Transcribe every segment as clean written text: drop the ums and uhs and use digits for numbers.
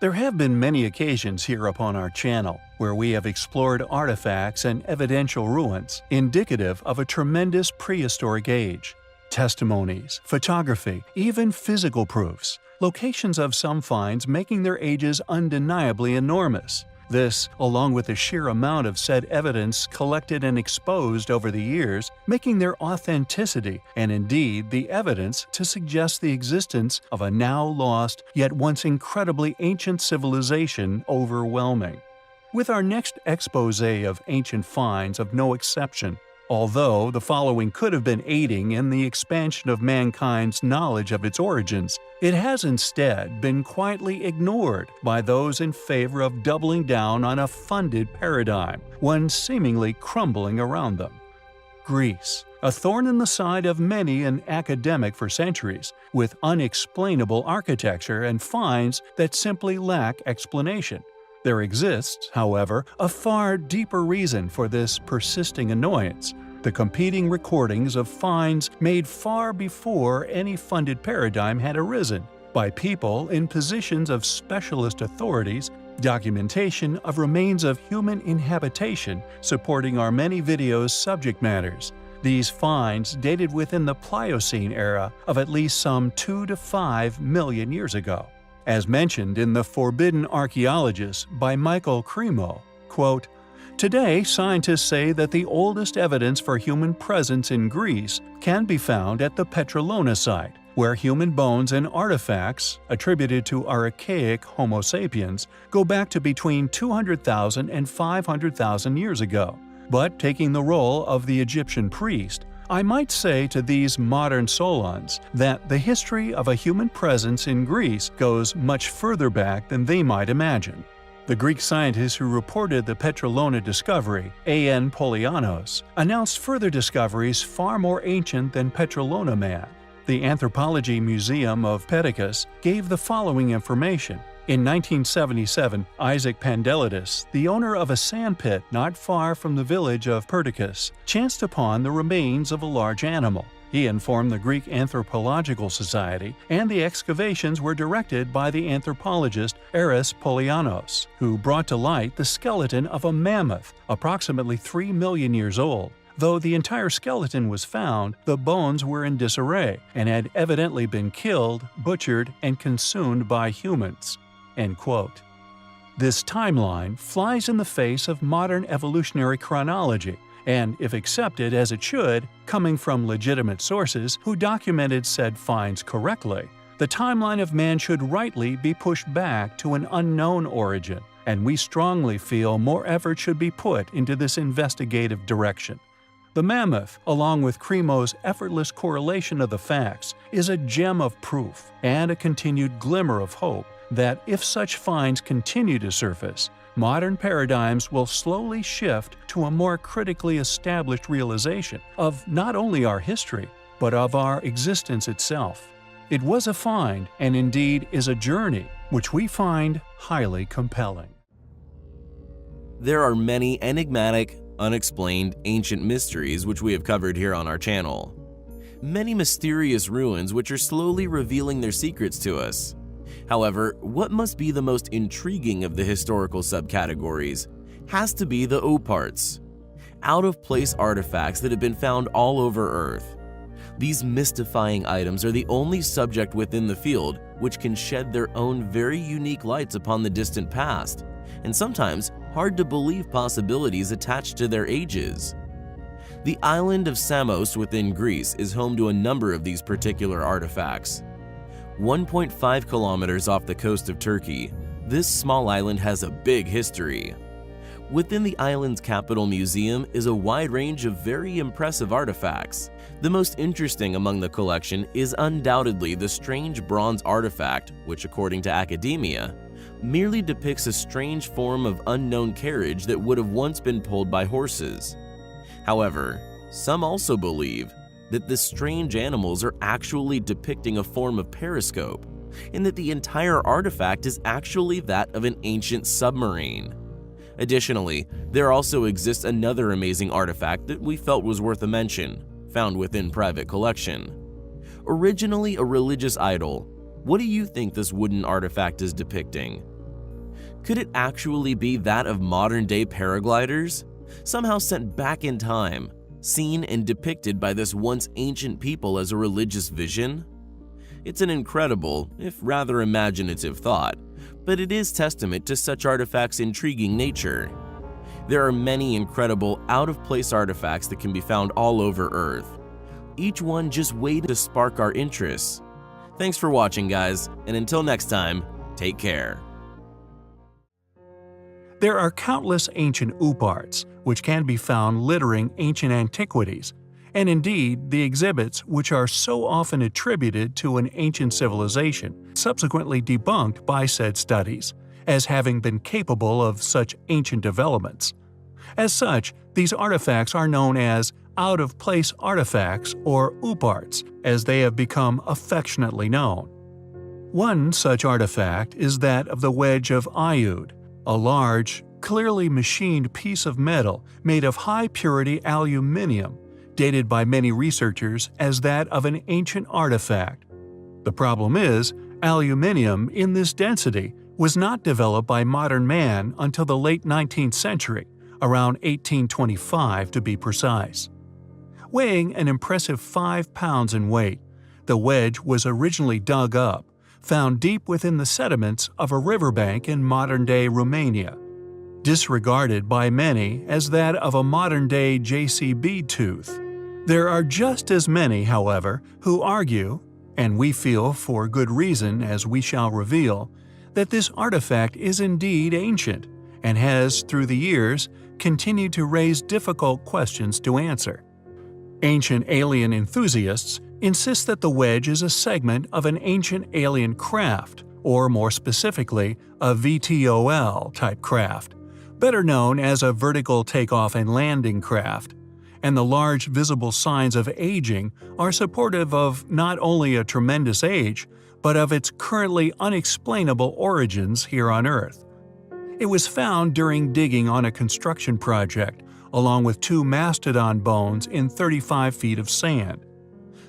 There have been many occasions here upon our channel where we have explored artifacts and evidential ruins indicative of a tremendous prehistoric age. Testimonies, photography, even physical proofs, locations of some finds making their ages undeniably enormous. This, along with the sheer amount of said evidence collected and exposed over the years, making their authenticity and indeed the evidence to suggest the existence of a now lost yet once incredibly ancient civilization overwhelming. With our next expose of ancient finds of no exception, although the following could have been aiding in the expansion of mankind's knowledge of its origins, it has instead been quietly ignored by those in favor of doubling down on a funded paradigm, one seemingly crumbling around them. Greece, a thorn in the side of many an academic for centuries, with unexplainable architecture and finds that simply lack explanation. There exists, however, a far deeper reason for this persisting annoyance: the competing recordings of finds made far before any funded paradigm had arisen, by people in positions of specialist authorities, documentation of remains of human inhabitation supporting our many videos' subject matters. These finds dated within the Pliocene era of at least some 2 to 5 million years ago. As mentioned in The Forbidden Archaeologist by Michael Cremo, quote, "Today, scientists say that the oldest evidence for human presence in Greece can be found at the Petrolona site, where human bones and artifacts, attributed to archaic Homo sapiens, go back to between 200,000 and 500,000 years ago. But taking the role of the Egyptian priest, I might say to these modern Solons that the history of a human presence in Greece goes much further back than they might imagine." The Greek scientist who reported the Petrolona discovery, A.N. Polianos, announced further discoveries far more ancient than Petrolona man. The Anthropology Museum of Perdiccas gave the following information. In 1977, Isaac Pandelides, the owner of a sandpit not far from the village of Perdiccas, chanced upon the remains of a large animal. He informed the Greek Anthropological Society, and the excavations were directed by the anthropologist Eris Polianos, who brought to light the skeleton of a mammoth approximately 3 million years old. Though the entire skeleton was found, the bones were in disarray and had evidently been killed, butchered, and consumed by humans. End quote. This timeline flies in the face of modern evolutionary chronology, and if accepted as it should, coming from legitimate sources who documented said finds correctly, the timeline of man should rightly be pushed back to an unknown origin, and we strongly feel more effort should be put into this investigative direction. The mammoth, along with Cremo's effortless correlation of the facts, is a gem of proof and a continued glimmer of hope that if such finds continue to surface, modern paradigms will slowly shift to a more critically established realization of not only our history, but of our existence itself. It was a find, and indeed is a journey, which we find highly compelling. There are many enigmatic, unexplained ancient mysteries which we have covered here on our channel. Many mysterious ruins which are slowly revealing their secrets to us. However, what must be the most intriguing of the historical subcategories has to be the O parts, out-of-place artifacts that have been found all over Earth. These mystifying items are the only subject within the field which can shed their own very unique lights upon the distant past, and sometimes hard-to-believe possibilities attached to their ages. The island of Samos within Greece is home to a number of these particular artifacts. 1.5 kilometers off the coast of Turkey, this small island has a big history. Within the island's capital museum is a wide range of very impressive artifacts. The most interesting among the collection is undoubtedly the strange bronze artifact, which according to academia, merely depicts a strange form of unknown carriage that would have once been pulled by horses. However, some also believe that the strange animals are actually depicting a form of periscope, and that the entire artifact is actually that of an ancient submarine. Additionally, there also exists another amazing artifact that we felt was worth a mention, found within private collection. Originally a religious idol, what do you think this wooden artifact is depicting? Could it actually be that of modern-day paragliders, somehow sent back in time, seen and depicted by this once ancient people as a religious vision? It's an incredible, if rather imaginative thought, but it is testament to such artifacts' intriguing nature. There are many incredible out-of-place artifacts that can be found all over Earth, each one just waiting to spark our interest. Thanks for watching, guys, and until next time, take care. There are countless ancient uparts, which can be found littering ancient antiquities, and indeed the exhibits which are so often attributed to an ancient civilization, subsequently debunked by said studies, as having been capable of such ancient developments. As such, these artifacts are known as out-of-place artifacts or uparts, as they have become affectionately known. One such artifact is that of the Wedge of Iude, a large, clearly machined piece of metal made of high-purity aluminium, dated by many researchers as that of an ancient artifact. The problem is, aluminium in this density was not developed by modern man until the late 19th century, around 1825 to be precise. Weighing an impressive 5 pounds in weight, the wedge was originally dug up, found deep within the sediments of a riverbank in modern-day Romania, disregarded by many as that of a modern-day JCB tooth. There are just as many, however, who argue, and we feel for good reason as we shall reveal, that this artifact is indeed ancient and has, through the years, continued to raise difficult questions to answer. Ancient alien enthusiasts insist that the wedge is a segment of an ancient alien craft, or more specifically, a VTOL-type craft, better known as a vertical takeoff and landing craft, and the large visible signs of aging are supportive of not only a tremendous age, but of its currently unexplainable origins here on Earth. It was found during digging on a construction project, along with 2 mastodon bones in 35 feet of sand.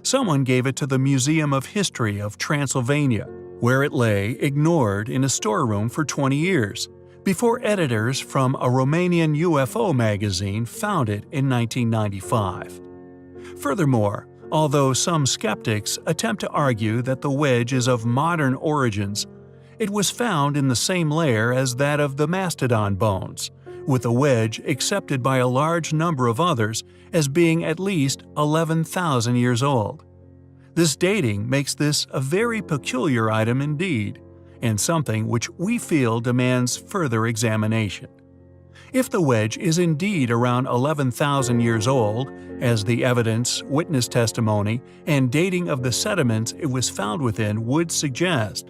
Someone gave it to the Museum of History of Transylvania, where it lay ignored in a storeroom for 20 years, before editors from a Romanian UFO magazine found it in 1995. Furthermore, although some skeptics attempt to argue that the wedge is of modern origins, it was found in the same layer as that of the mastodon bones, with the wedge accepted by a large number of others as being at least 11,000 years old. This dating makes this a very peculiar item indeed, and something which we feel demands further examination. If the wedge is indeed around 11,000 years old, as the evidence, witness testimony, and dating of the sediments it was found within would suggest,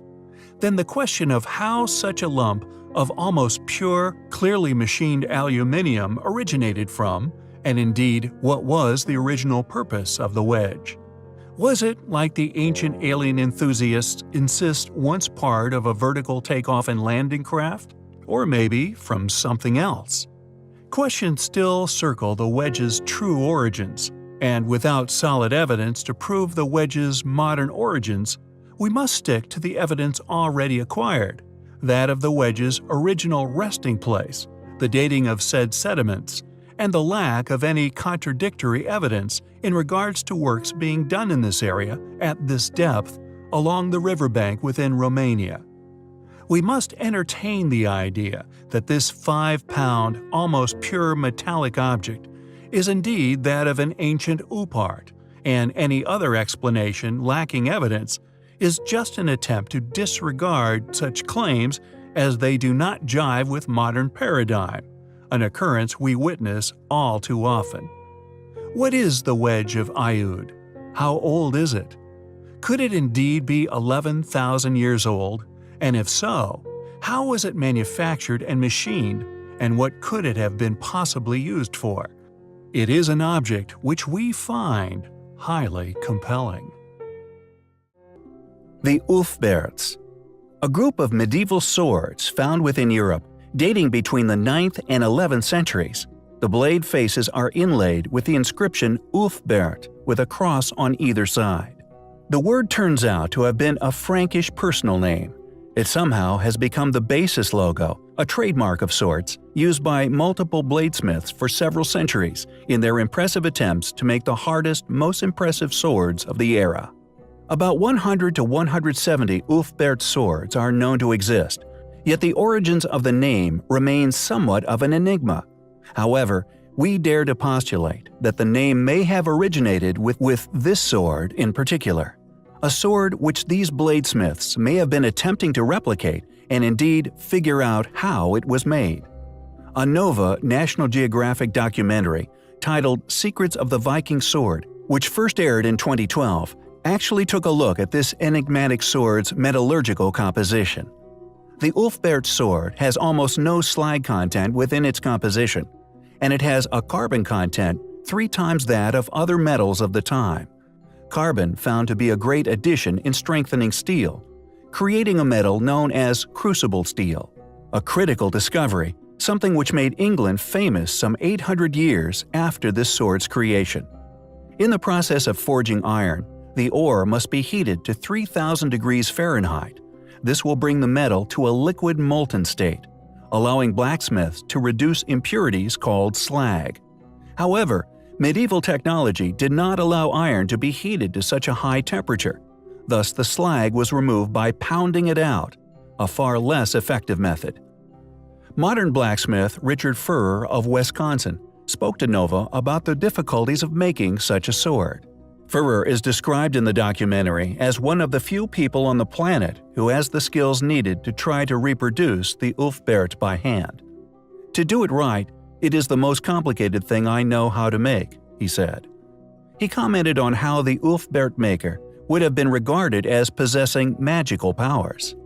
then the question of how such a lump of almost pure, clearly machined aluminium originated from, and indeed what was the original purpose of the wedge. Was it, like the ancient alien enthusiasts insist, once part of a vertical takeoff and landing craft? Or maybe from something else? Questions still circle the wedge's true origins, and without solid evidence to prove the wedge's modern origins, we must stick to the evidence already acquired, that of the wedge's original resting place, the dating of said sediments, and the lack of any contradictory evidence in regards to works being done in this area at this depth along the riverbank within Romania. We must entertain the idea that this 5-pound, almost pure metallic object is indeed that of an ancient upart, and any other explanation lacking evidence is just an attempt to disregard such claims as they do not jive with modern paradigm, an occurrence we witness all too often. What is the Wedge of Iude? How old is it? Could it indeed be 11,000 years old? And if so, how was it manufactured and machined, and what could it have been possibly used for? It is an object which we find highly compelling. The Ulf Bears, a group of medieval swords found within Europe dating between the 9th and 11th centuries. The blade faces are inlaid with the inscription Ulf Bears with a cross on either side. The word turns out to have been a Frankish personal name, It somehow has become the basis logo, a trademark of sorts, used by multiple bladesmiths for several centuries in their impressive attempts to make the hardest, most impressive swords of the era. About 100 to 170 Ulf Bears swords are known to exist, yet the origins of the name remain somewhat of an enigma. However, we dare to postulate that the name may have originated with this sword in particular, a sword which these bladesmiths may have been attempting to replicate and indeed figure out how it was made. A Nova National Geographic documentary titled Secrets of the Viking Sword, which first aired in 2012, actually took a look at this enigmatic sword's metallurgical composition. The Ulf Bears sword has almost no slag content within its composition, and it has a carbon content 3 times that of other metals of the time. Carbon found to be a great addition in strengthening steel, creating a metal known as crucible steel, a critical discovery, something which made England famous some 800 years after this sword's creation. In the process of forging iron, the ore must be heated to 3,000 degrees Fahrenheit. This will bring the metal to a liquid molten state, allowing blacksmiths to reduce impurities called slag. However, medieval technology did not allow iron to be heated to such a high temperature. Thus, the slag was removed by pounding it out, a far less effective method. Modern blacksmith Richard Furrer of Wisconsin spoke to Nova about the difficulties of making such a sword. Furrer is described in the documentary as one of the few people on the planet who has the skills needed to try to reproduce the Ulf Bears by hand. "To do it right, it is the most complicated thing I know how to make," he said. He commented on how the Ulf Bears maker would have been regarded as possessing magical powers.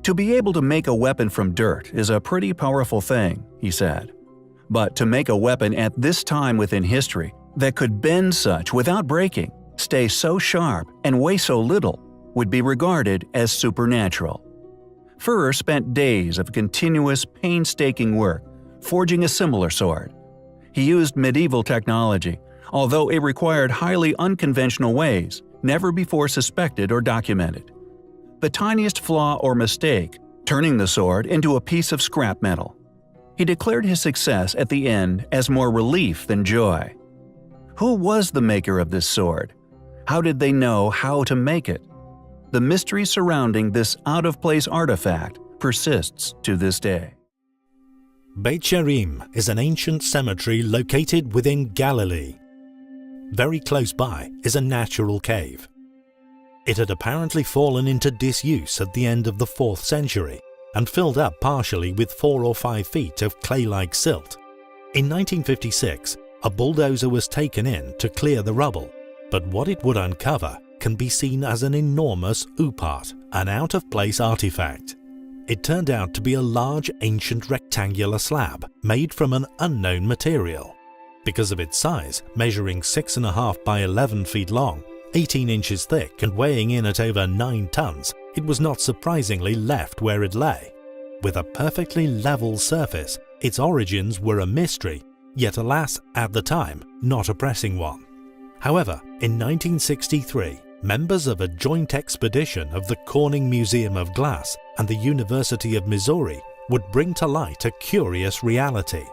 "To be able to make a weapon from dirt is a pretty powerful thing," he said. "But to make a weapon at this time within history that could bend such without breaking, stay so sharp, and weigh so little would be regarded as supernatural." Furrer spent days of continuous, painstaking work forging a similar sword. He used medieval technology, although it required highly unconventional ways, never before suspected or documented. The tiniest flaw or mistake, turning the sword into a piece of scrap metal. He declared his success at the end as more relief than joy. Who was the maker of this sword? How did they know how to make it? The mystery surrounding this out-of-place artifact persists to this day. Beit Sherim is an ancient cemetery located within Galilee. Very close by is a natural cave. It had apparently fallen into disuse at the end of the 4th century and filled up partially with 4 or 5 feet of clay-like silt. In 1956, a bulldozer was taken in to clear the rubble, but what it would uncover can be seen as an enormous upart, an out-of-place artifact. It turned out to be a large ancient rectangular slab made from an unknown material. Because of its size, measuring 6.5 by 11 feet long, 18 inches thick and weighing in at over 9 tons, it was not surprisingly left where it lay. With a perfectly level surface, its origins were a mystery, yet alas, at the time, not a pressing one. However, in 1963, members of a joint expedition of the Corning Museum of Glass and the University of Missouri would bring to light a curious reality.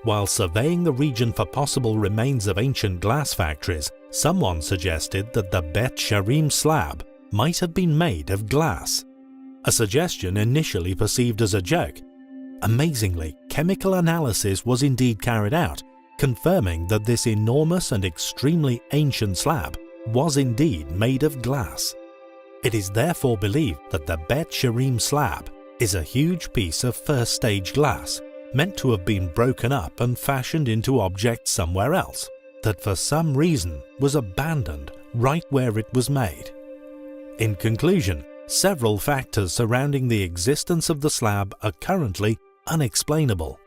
While surveying the region for possible remains of ancient glass factories, someone suggested that the Beit Sherim slab might have been made of glass. A suggestion initially perceived as a joke. Amazingly, chemical analysis was indeed carried out, confirming that this enormous and extremely ancient slab was indeed made of glass. It is therefore believed that the Beit Sherim slab is a huge piece of first-stage glass, meant to have been broken up and fashioned into objects somewhere else, that for some reason was abandoned right where it was made. In conclusion, several factors surrounding the existence of the slab are currently unexplainable.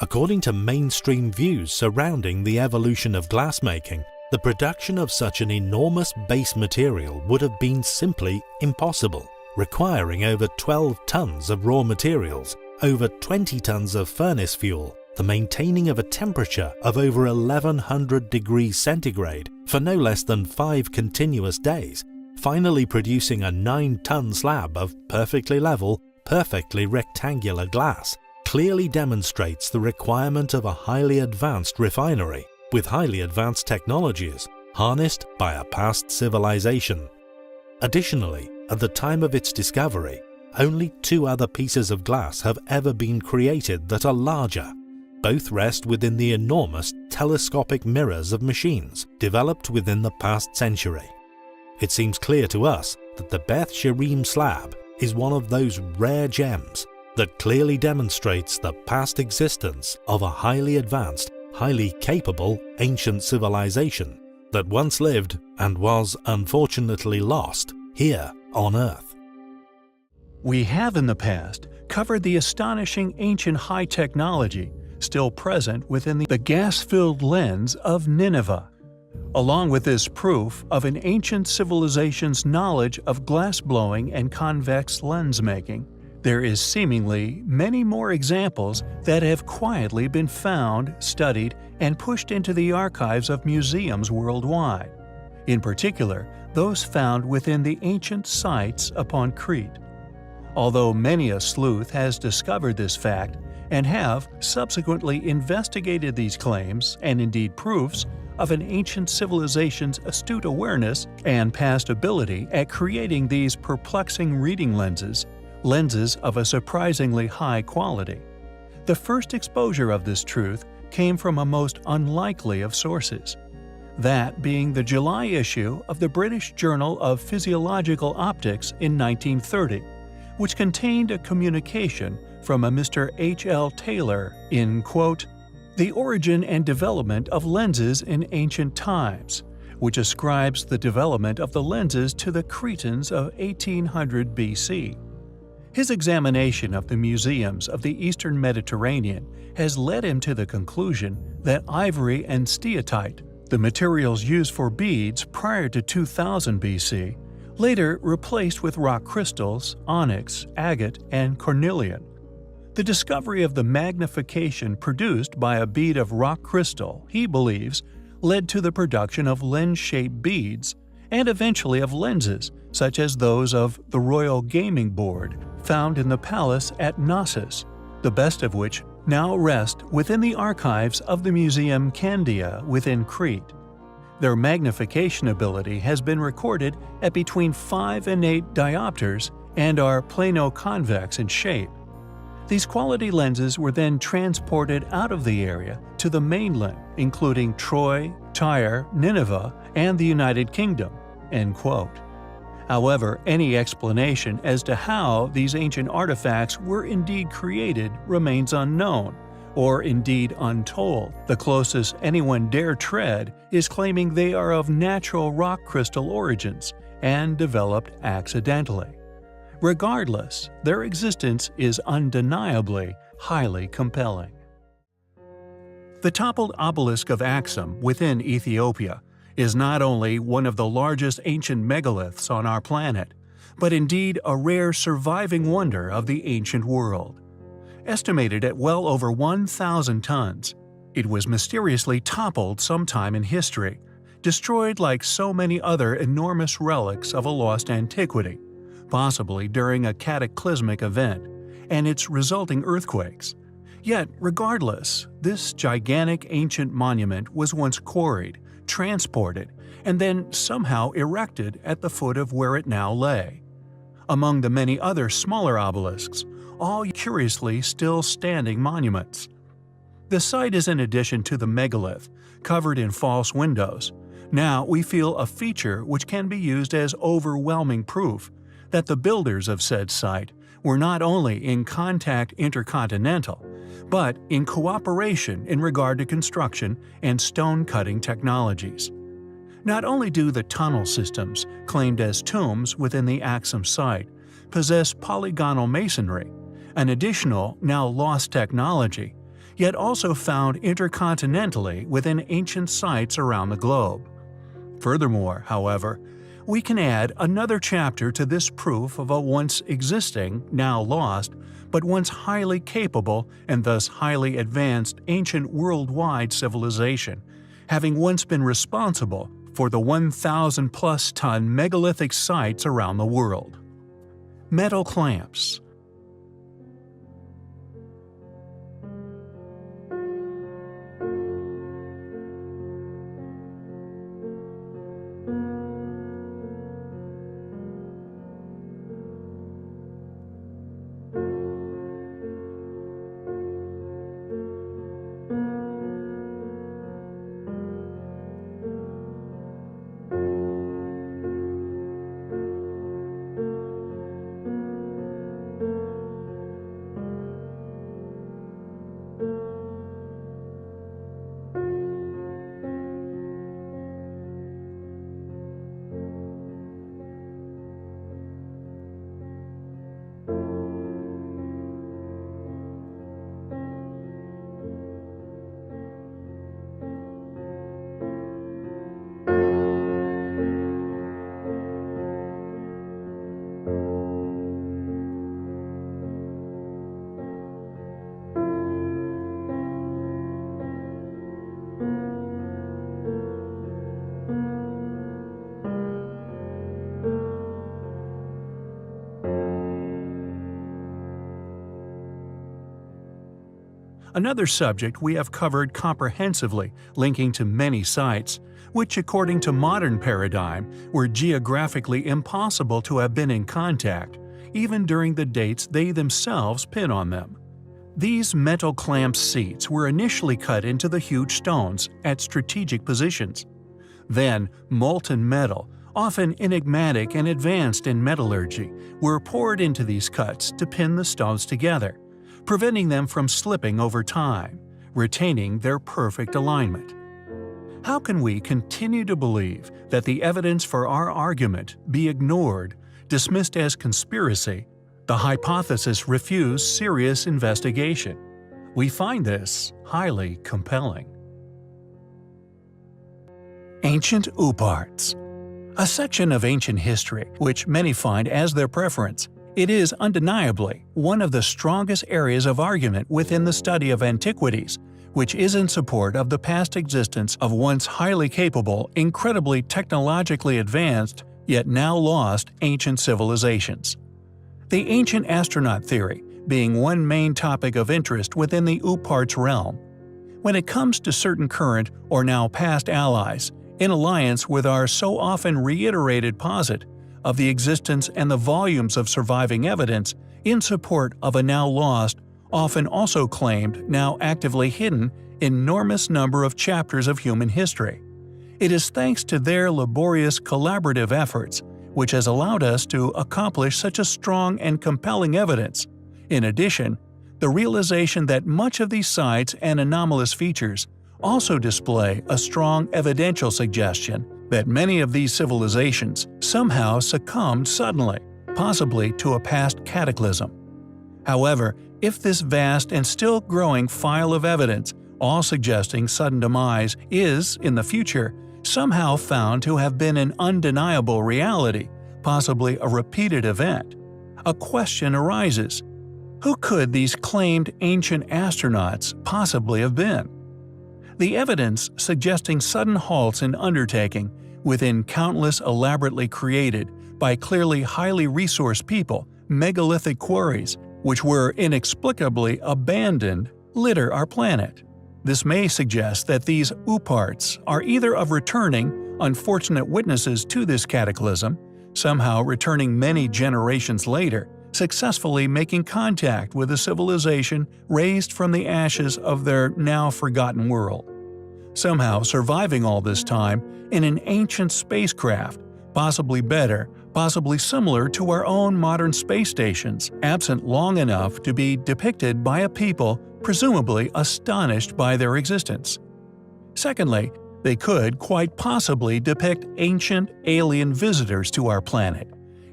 According to mainstream views surrounding the evolution of glassmaking, the production of such an enormous base material would have been simply impossible, requiring over 12 tons of raw materials, over 20 tons of furnace fuel, the maintaining of a temperature of over 1100 degrees centigrade for no less than 5 continuous days, finally producing a 9-ton slab of perfectly level, perfectly rectangular glass clearly demonstrates the requirement of a highly advanced refinery with highly advanced technologies harnessed by a past civilization. Additionally, at the time of its discovery, only 2 other pieces of glass have ever been created that are larger. Both rest within the enormous telescopic mirrors of machines developed within the past century. It seems clear to us that the Beth Sherim slab is one of those rare gems that clearly demonstrates the past existence of a highly advanced, highly capable ancient civilization that once lived and was unfortunately lost here on Earth. We have in the past covered the astonishing ancient high technology still present within the gas-filled lens of Nineveh. Along with this proof of an ancient civilization's knowledge of glass-blowing and convex lens-making, there is seemingly many more examples that have quietly been found, studied, and pushed into the archives of museums worldwide. In particular, those found within the ancient sites upon Crete. Although many a sleuth has discovered this fact and have subsequently investigated these claims and indeed proofs of an ancient civilization's astute awareness and past ability at creating these perplexing reading lenses of a surprisingly high quality. The first exposure of this truth came from a most unlikely of sources, that being the July issue of the British Journal of Physiological Optics in 1930, which contained a communication from a Mr. H.L. Taylor in, quote, "The Origin and Development of Lenses in Ancient Times," which ascribes the development of the lenses to the Cretans of 1800 BC. His examination of the museums of the Eastern Mediterranean has led him to the conclusion that ivory and steatite, the materials used for beads prior to 2000 BC, later replaced with rock crystals, onyx, agate, and cornelian. The discovery of the magnification produced by a bead of rock crystal, he believes, led to the production of lens-shaped beads, and eventually of lenses, such as those of the Royal Gaming Board, found in the palace at Knossos, the best of which now rest within the archives of the Museum Candia within Crete. Their magnification ability has been recorded at between 5 and 8 diopters and are plano-convex in shape. These quality lenses were then transported out of the area to the mainland, including Troy, Tyre, Nineveh, and the United Kingdom." End quote. However, any explanation as to how these ancient artifacts were indeed created remains unknown, or indeed untold. The closest anyone dare tread is claiming they are of natural rock crystal origins and developed accidentally. Regardless, their existence is undeniably highly compelling. The toppled Obelisk of Axum within Ethiopia is not only one of the largest ancient megaliths on our planet, but indeed a rare surviving wonder of the ancient world. Estimated at well over 1,000 tons, it was mysteriously toppled sometime in history, destroyed like so many other enormous relics of a lost antiquity, possibly during a cataclysmic event, and its resulting earthquakes. Yet, regardless, this gigantic ancient monument was once quarried, transported, and then somehow erected at the foot of where it now lay. Among the many other smaller obelisks, all curiously still standing monuments. The site is in addition to the megalith, covered in false windows. Now we feel a feature which can be used as overwhelming proof that the builders of said site were not only in contact intercontinental, but in cooperation in regard to construction and stone-cutting technologies. Not only do the tunnel systems, claimed as tombs within the Axum site, possess polygonal masonry, an additional, now lost technology, yet also found intercontinentally within ancient sites around the globe. Furthermore, however, we can add another chapter to this proof of a once existing, now lost, but once highly capable and thus highly advanced ancient worldwide civilization, having once been responsible for the 1,000-plus ton megalithic sites around the world. Metal clamps. Another subject we have covered comprehensively, linking to many sites, which according to modern paradigm were geographically impossible to have been in contact, even during the dates they themselves pin on them. These metal clamp seats were initially cut into the huge stones at strategic positions. Then, molten metal, often enigmatic and advanced in metallurgy, were poured into these cuts to pin the stones together, preventing them from slipping over time, retaining their perfect alignment. How can we continue to believe that the evidence for our argument be ignored, dismissed as conspiracy, the hypothesis refuse serious investigation? We find this highly compelling. Ancient Uparts. A section of ancient history which many find as their preference. It is undeniably one of the strongest areas of argument within the study of antiquities, which is in support of the past existence of once highly capable, incredibly technologically advanced, yet now lost ancient civilizations. The ancient astronaut theory being one main topic of interest within the Uparts realm. When it comes to certain current or now past allies, in alliance with our so often reiterated posit of the existence and the volumes of surviving evidence in support of a now lost, often also claimed now actively hidden, enormous number of chapters of human history. It is thanks to their laborious collaborative efforts which has allowed us to accomplish such a strong and compelling evidence. In addition, the realization that much of these sites and anomalous features also display a strong evidential suggestion that many of these civilizations somehow succumbed suddenly, possibly to a past cataclysm. However, if this vast and still growing file of evidence, all suggesting sudden demise, is, in the future, somehow found to have been an undeniable reality, possibly a repeated event, a question arises: who could these claimed ancient astronauts possibly have been? The evidence suggesting sudden halts in undertaking within countless elaborately created, by clearly highly resourced people, megalithic quarries, which were inexplicably abandoned, litter our planet. This may suggest that these Uparts are either of returning, unfortunate witnesses to this cataclysm, somehow returning many generations later, successfully making contact with a civilization raised from the ashes of their now forgotten world. Somehow surviving all this time in an ancient spacecraft, possibly better, possibly similar to our own modern space stations, absent long enough to be depicted by a people presumably astonished by their existence. Secondly, they could quite possibly depict ancient alien visitors to our planet,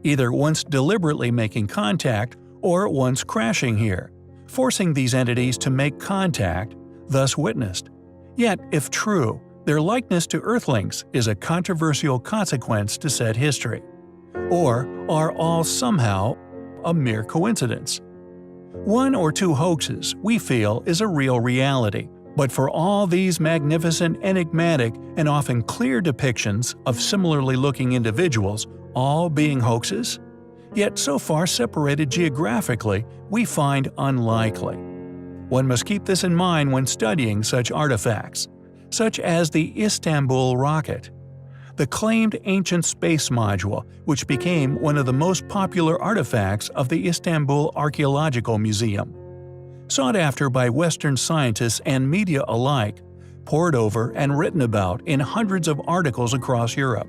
either once deliberately making contact or once crashing here, forcing these entities to make contact, thus witnessed. Yet, if true, their likeness to Earthlings is a controversial consequence to said history. Or are all somehow a mere coincidence? One or two hoaxes, we feel, is a real reality, But for all these magnificent, enigmatic, and often clear depictions of similarly looking individuals all being hoaxes? Yet so far separated geographically, we find unlikely. One must keep this in mind when studying such artifacts, such as the Istanbul rocket, the claimed ancient space module which became one of the most popular artifacts of the Istanbul Archaeological Museum. Sought after by Western scientists and media alike, pored over and written about in hundreds of articles across Europe,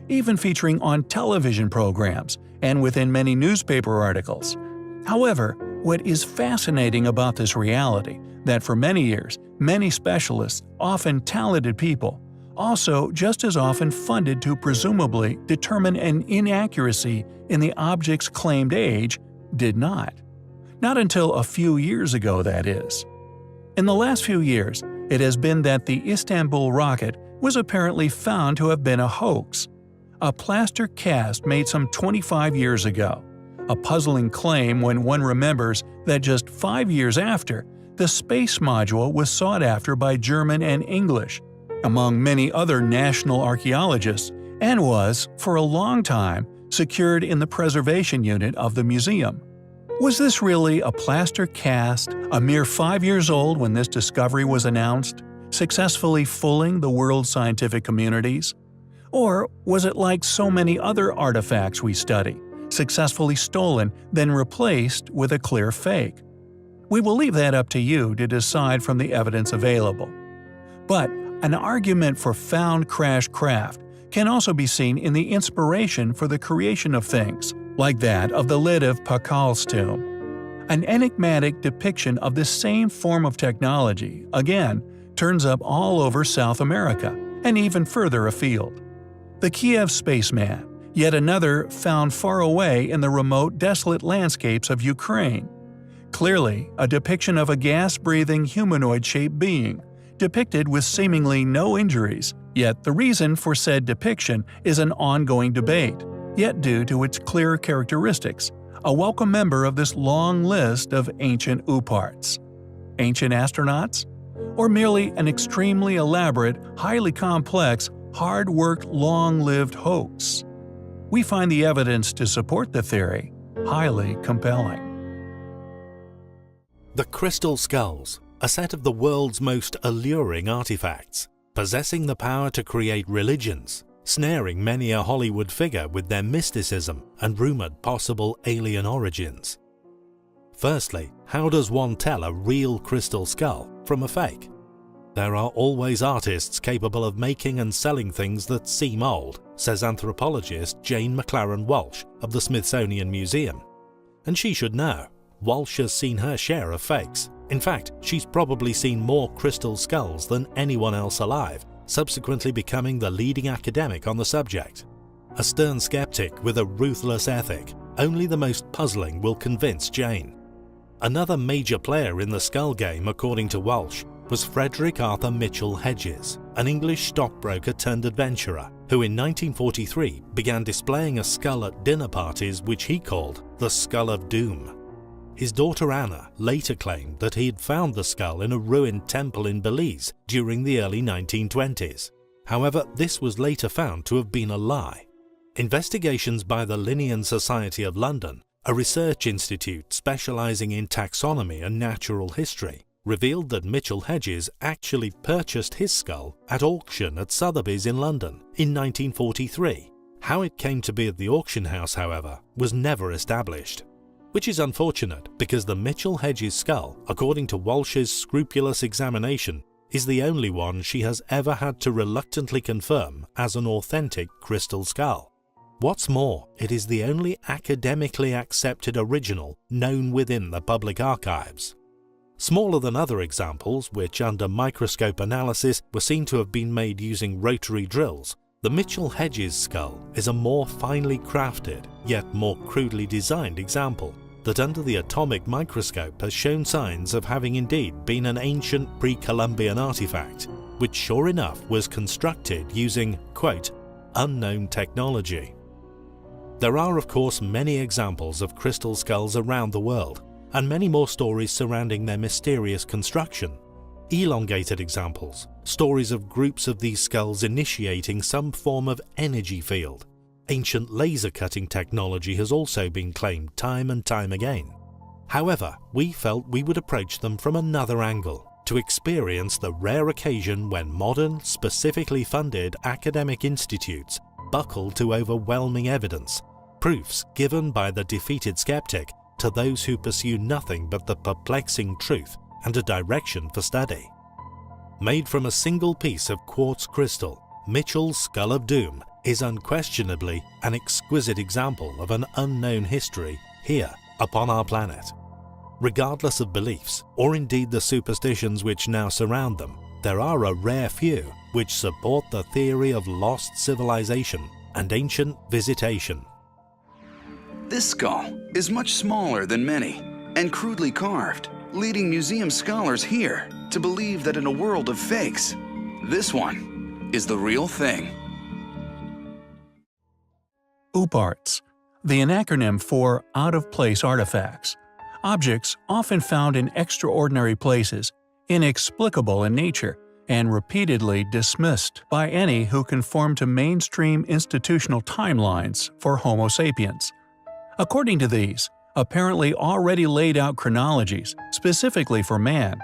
even featuring on television programs and within many newspaper articles. However, what is fascinating about this reality that for many years, many specialists, often talented people, also just as often funded to presumably determine an inaccuracy in the object's claimed age, did not. Not until a few years ago, that is. In the last few years, it has been that the Istanbul rocket was apparently found to have been a hoax, a plaster cast made some 25 years ago, a puzzling claim when one remembers that just 5 years after, the space module was sought after by German and English, among many other national archaeologists, and was, for a long time, secured in the preservation unit of the museum. Was this really a plaster cast, a mere 5 years old when this discovery was announced, successfully fooling the world's scientific communities? Or was it like so many other artifacts we study, successfully stolen, then replaced with a clear fake? We will leave that up to you to decide from the evidence available. But an argument for found crash craft can also be seen in the inspiration for the creation of things, like that of the lid of Pakal's tomb. An enigmatic depiction of this same form of technology, again, turns up all over South America, and even further afield. The Kiev spaceman, yet another found far away in the remote, desolate landscapes of Ukraine. Clearly, a depiction of a gas-breathing, humanoid-shaped being, depicted with seemingly no injuries, yet the reason for said depiction is an ongoing debate, yet due to its clear characteristics, a welcome member of this long list of ancient OOParts. Ancient astronauts? Or merely an extremely elaborate, highly complex, hard-worked, long-lived hoax? We find the evidence to support the theory highly compelling. The Crystal Skulls, a set of the world's most alluring artifacts, possessing the power to create religions, snaring many a Hollywood figure with their mysticism and rumored possible alien origins. Firstly, how does one tell a real crystal skull from a fake? There are always artists capable of making and selling things that seem old, says anthropologist Jane McLaren Walsh of the Smithsonian Museum. And she should know. Walsh has seen her share of fakes. In fact, she's probably seen more crystal skulls than anyone else alive, subsequently becoming the leading academic on the subject. A stern skeptic with a ruthless ethic, only the most puzzling will convince Jane. Another major player in the skull game, according to Walsh, was Frederick Arthur Mitchell Hedges, an English stockbroker turned adventurer, who in 1943 began displaying a skull at dinner parties which he called the Skull of Doom. His daughter Anna later claimed that he had found the skull in a ruined temple in Belize during the early 1920s. However, this was later found to have been a lie. Investigations by the Linnean Society of London, a research institute specializing in taxonomy and natural history, revealed that Mitchell Hedges actually purchased his skull at auction at Sotheby's in London in 1943. How it came to be at the auction house, however, was never established. Which is unfortunate because the Mitchell Hedges skull, according to Walsh's scrupulous examination, is the only one she has ever had to reluctantly confirm as an authentic crystal skull. What's more, it is the only academically accepted original known within the public archives. Smaller than other examples, which under microscope analysis were seen to have been made using rotary drills, the Mitchell Hedges skull is a more finely crafted, yet more crudely designed example that under the atomic microscope has shown signs of having indeed been an ancient pre-Columbian artifact, which sure enough was constructed using, quote, unknown technology. There are of course many examples of crystal skulls around the world, and many more stories surrounding their mysterious construction. elongated examples, stories of groups of these skulls initiating some form of energy field. Ancient laser cutting technology has also been claimed time and time again. However, we felt we would approach them from another angle, to experience the rare occasion when modern, specifically funded academic institutes buckle to overwhelming evidence, proofs given by the defeated skeptic to those who pursue nothing but the perplexing truth and a direction for study. Made from a single piece of quartz crystal, Mitchell's Skull of Doom is unquestionably an exquisite example of an unknown history here upon our planet. Regardless of beliefs, or indeed the superstitions which now surround them, there are a rare few which support the theory of lost civilization and ancient visitation. This skull is much smaller than many and crudely carved, leading museum scholars here to believe that in a world of fakes, this one is the real thing. UPARTs, the acronym for out-of-place artifacts, objects often found in extraordinary places, inexplicable in nature, and repeatedly dismissed by any who conform to mainstream institutional timelines for Homo sapiens. According to these, apparently already laid out chronologies specifically for man,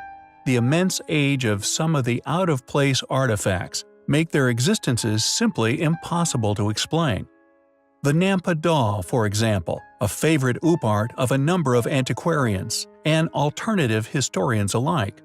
the immense age of some of the out-of-place artifacts make their existences simply impossible to explain. The Nampa doll, for example, a favorite UPART of a number of antiquarians and alternative historians alike.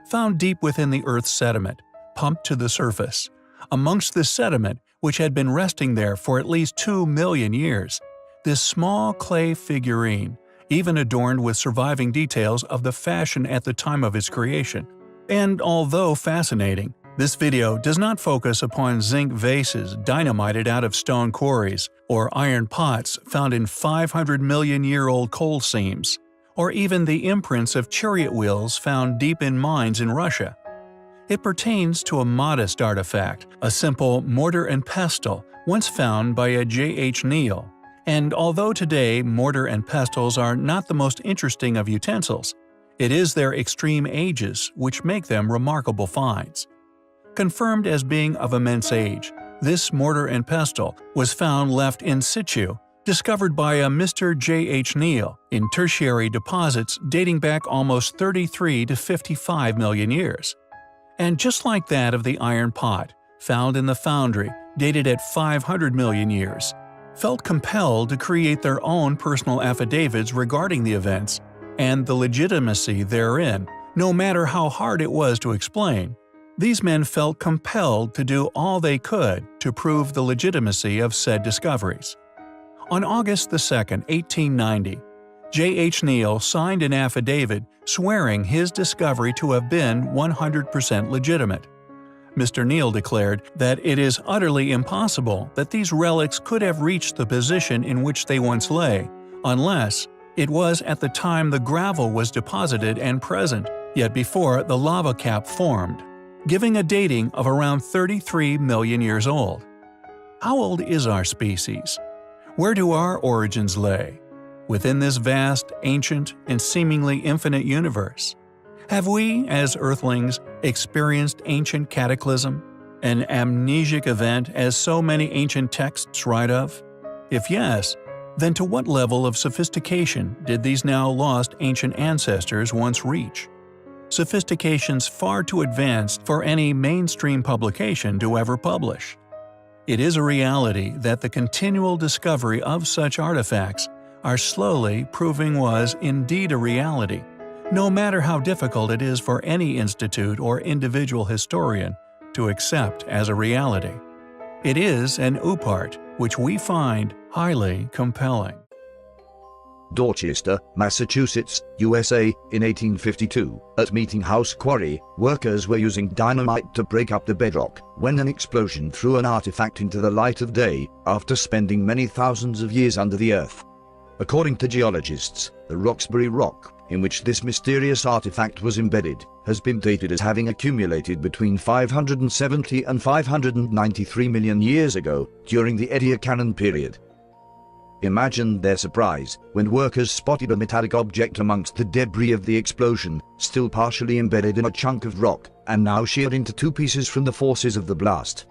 Found deep within the Earth's sediment, pumped to the surface. Amongst this sediment, which had been resting there for at least 2 million years, this small clay figurine, even adorned with surviving details of the fashion at the time of its creation. And although fascinating, this video does not focus upon zinc vases dynamited out of stone quarries, or iron pots found in 500 million-year-old coal seams, or even the imprints of chariot wheels found deep in mines in Russia. It pertains to a modest artifact, a simple mortar and pestle, once found by a J.H. Neal. And although today mortar and pestles are not the most interesting of utensils, it is their extreme ages which make them remarkable finds. Confirmed as being of immense age, this mortar and pestle was found left in situ, discovered by a Mr. J.H. Neal in tertiary deposits dating back almost 33 to 55 million years. And just like that of the iron pot, found in the foundry dated at 500 million years, felt compelled to create their own personal affidavits regarding the events and the legitimacy therein, no matter how hard it was to explain. These men felt compelled to do all they could to prove the legitimacy of said discoveries. On August 2, 1890, J.H. Neal signed an affidavit swearing his discovery to have been 100% legitimate. Mr. Neal declared that it is utterly impossible that these relics could have reached the position in which they once lay, unless it was at the time the gravel was deposited and present, yet before the lava cap formed, giving a dating of around 33 million years old. How old is our species? Where do our origins lay? Within this vast, ancient, and seemingly infinite universe? Have we, as Earthlings, experienced ancient cataclysm, an amnesic event as so many ancient texts write of? If yes, then to what level of sophistication did these now lost ancient ancestors once reach? Sophistications far too advanced for any mainstream publication to ever publish. It is a reality that the continual discovery of such artifacts are slowly proving was indeed a reality, no matter how difficult it is for any institute or individual historian to accept as a reality. It is an UPART which we find highly compelling. Dorchester, Massachusetts, USA, in 1852, at Meeting House Quarry, workers were using dynamite to break up the bedrock when an explosion threw an artifact into the light of day after spending many thousands of years under the earth. According to geologists, the Roxbury Rock, in which this mysterious artifact was embedded, has been dated as having accumulated between 570 and 593 million years ago during the Ediacaran period. Imagine their surprise when workers spotted a metallic object amongst the debris of the explosion, still partially embedded in a chunk of rock, and now sheared into two pieces from the forces of the blast.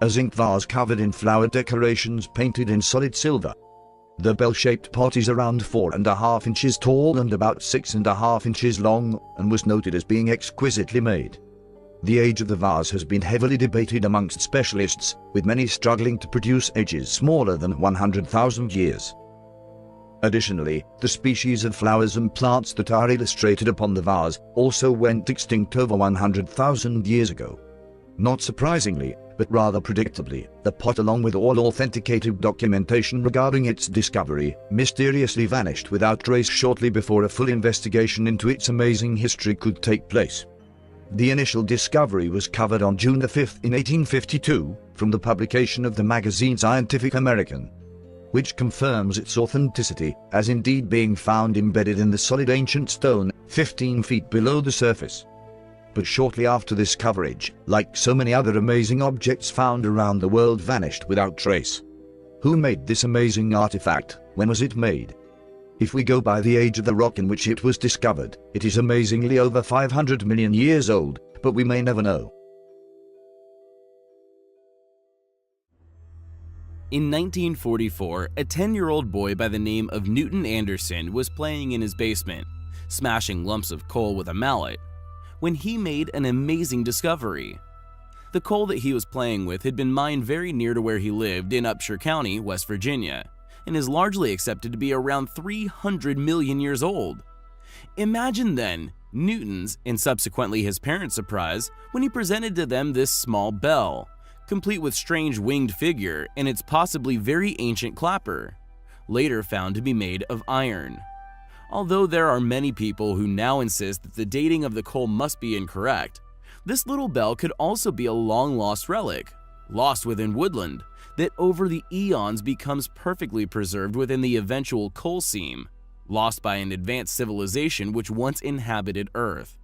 A zinc vase covered in flower decorations painted in solid silver. The bell-shaped pot is around 4.5 inches tall and about 6.5 inches long, and was noted as being exquisitely made. The age of the vase has been heavily debated amongst specialists, with many struggling to produce ages smaller than 100,000 years. Additionally, the species of flowers and plants that are illustrated upon the vase also went extinct over 100,000 years ago. Not surprisingly, but rather predictably, the pot, along with all authenticated documentation regarding its discovery, mysteriously vanished without trace shortly before a full investigation into its amazing history could take place. The initial discovery was covered on June 5 in 1852 from the publication of the magazine Scientific American, which confirms its authenticity as indeed being found embedded in the solid ancient stone 15 feet below the surface. But shortly after this coverage, like so many other amazing objects found around the world, vanished without trace. Who made this amazing artifact? When was it made? If we go by the age of the rock in which it was discovered, it is amazingly over 500 million years old, but we may never know. In 1944, a 10-year-old boy by the name of Newton Anderson was playing in his basement, smashing lumps of coal with a mallet, when he made an amazing discovery. The coal that he was playing with had been mined very near to where he lived in Upshur County, West Virginia, and is largely accepted to be around 300 million years old. Imagine then Newton's and subsequently his parents' surprise when he presented to them this small bell, complete with strange winged figure and its possibly very ancient clapper, later found to be made of iron. Although there are many people who now insist that the dating of the coal must be incorrect, this little bell could also be a long-lost relic, lost within woodland, that over the eons becomes perfectly preserved within the eventual coal seam, lost by an advanced civilization which once inhabited Earth.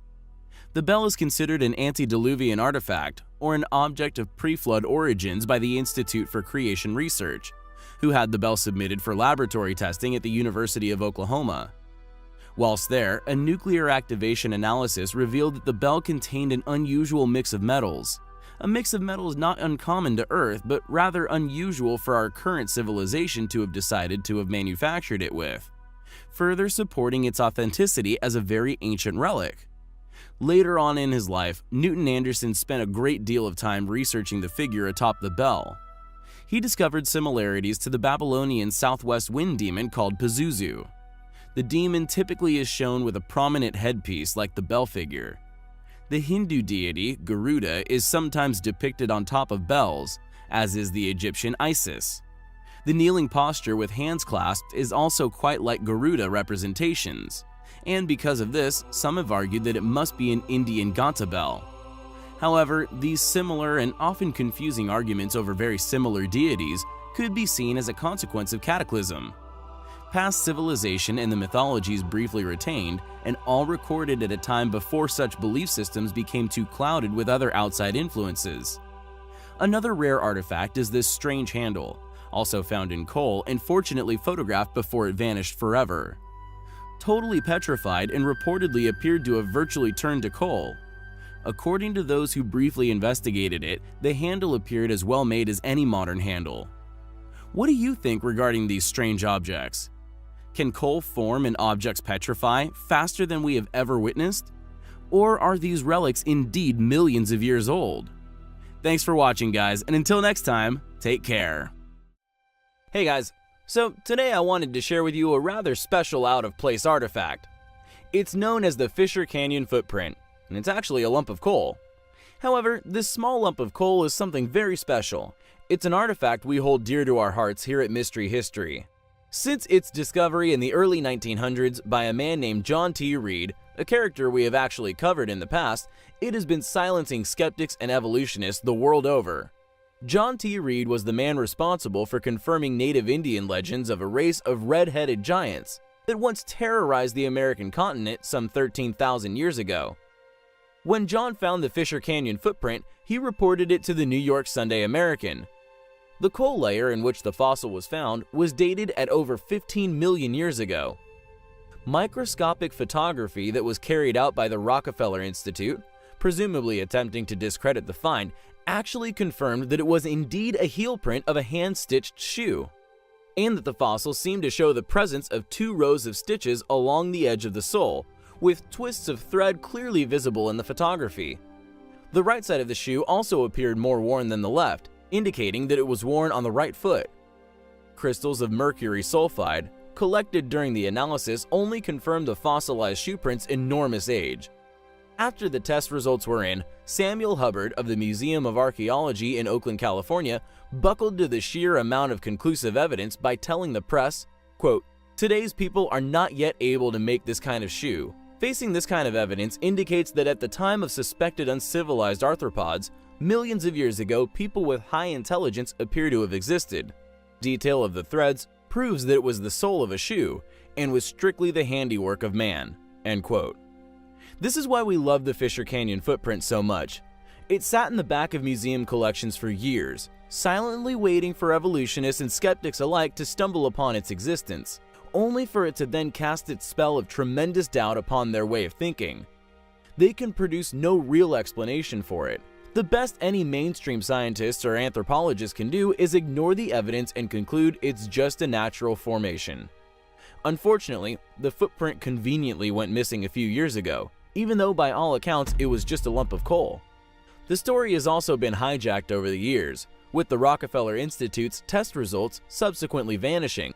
The bell is considered an antediluvian artifact, or an object of pre-flood origins by the Institute for Creation Research, who had the bell submitted for laboratory testing at the University of Oklahoma. Whilst there, a nuclear activation analysis revealed that the bell contained an unusual mix of metals, a mix of metals not uncommon to Earth, but rather unusual for our current civilization to have decided to have manufactured it with, further supporting its authenticity as a very ancient relic. Later on in his life, Newton Anderson spent a great deal of time researching the figure atop the bell. He discovered similarities to the Babylonian southwest wind demon called Pazuzu. The demon typically is shown with a prominent headpiece like the bell figure. The Hindu deity, Garuda, is sometimes depicted on top of bells, as is the Egyptian Isis. The kneeling posture with hands clasped is also quite like Garuda representations, and because of this, some have argued that it must be an Indian Ganta bell. However, these similar and often confusing arguments over very similar deities could be seen as a consequence of cataclysm. Past civilization and the mythologies briefly retained, and all recorded at a time before such belief systems became too clouded with other outside influences. Another rare artifact is this strange handle, also found in coal and fortunately photographed before it vanished forever. Totally petrified and reportedly appeared to have virtually turned to coal. According to those who briefly investigated it, the handle appeared as well made as any modern handle. What do you think regarding these strange objects? Can coal form and objects petrify faster than we have ever witnessed? Or are these relics indeed millions of years old? Thanks for watching, guys, and until next time, take care. Hey guys, so today I wanted to share with you a rather special out-of-place artifact. It's known as the Fisher Canyon Footprint, and it's actually a lump of coal. However, this small lump of coal is something very special. It's an artifact we hold dear to our hearts here at Mystery History. Since its discovery in the early 1900s by a man named John T. Reed, a character we have actually covered in the past, it has been silencing skeptics and evolutionists the world over. John T. Reed was the man responsible for confirming native Indian legends of a race of red-headed giants that once terrorized the American continent some 13,000 years ago. When John found the Fisher Canyon footprint, he reported it to the New York Sunday American. The coal layer in which the fossil was found was dated at over 15 million years ago. Microscopic photography that was carried out by the Rockefeller Institute, presumably attempting to discredit the find, actually confirmed that it was indeed a heel print of a hand-stitched shoe, and that the fossil seemed to show the presence of 2 rows of stitches along the edge of the sole, with twists of thread clearly visible in the photography. The right side of the shoe also appeared more worn than the left, indicating that it was worn on the right foot. Crystals of mercury sulfide, collected during the analysis, only confirmed the fossilized shoe print's enormous age. After the test results were in, Samuel Hubbard of the Museum of Archaeology in Oakland, California, buckled to the sheer amount of conclusive evidence by telling the press, quote, "Today's people are not yet able to make this kind of shoe. Facing this kind of evidence indicates that at the time of suspected uncivilized arthropods, millions of years ago, people with high intelligence appear to have existed. Detail of the threads proves that it was the sole of a shoe and was strictly the handiwork of man." End quote. This is why we love the Fisher Canyon footprint so much. It sat in the back of museum collections for years, silently waiting for evolutionists and skeptics alike to stumble upon its existence, only for it to then cast its spell of tremendous doubt upon their way of thinking. They can produce no real explanation for it. The best any mainstream scientists or anthropologists can do is ignore the evidence and conclude it's just a natural formation. Unfortunately, the footprint conveniently went missing a few years ago, even though by all accounts it was just a lump of coal. The story has also been hijacked over the years, with the Rockefeller Institute's test results subsequently vanishing.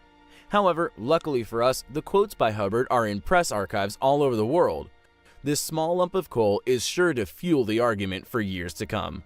However, luckily for us, the quotes by Hubbard are in press archives all over the world. This small lump of coal is sure to fuel the argument for years to come.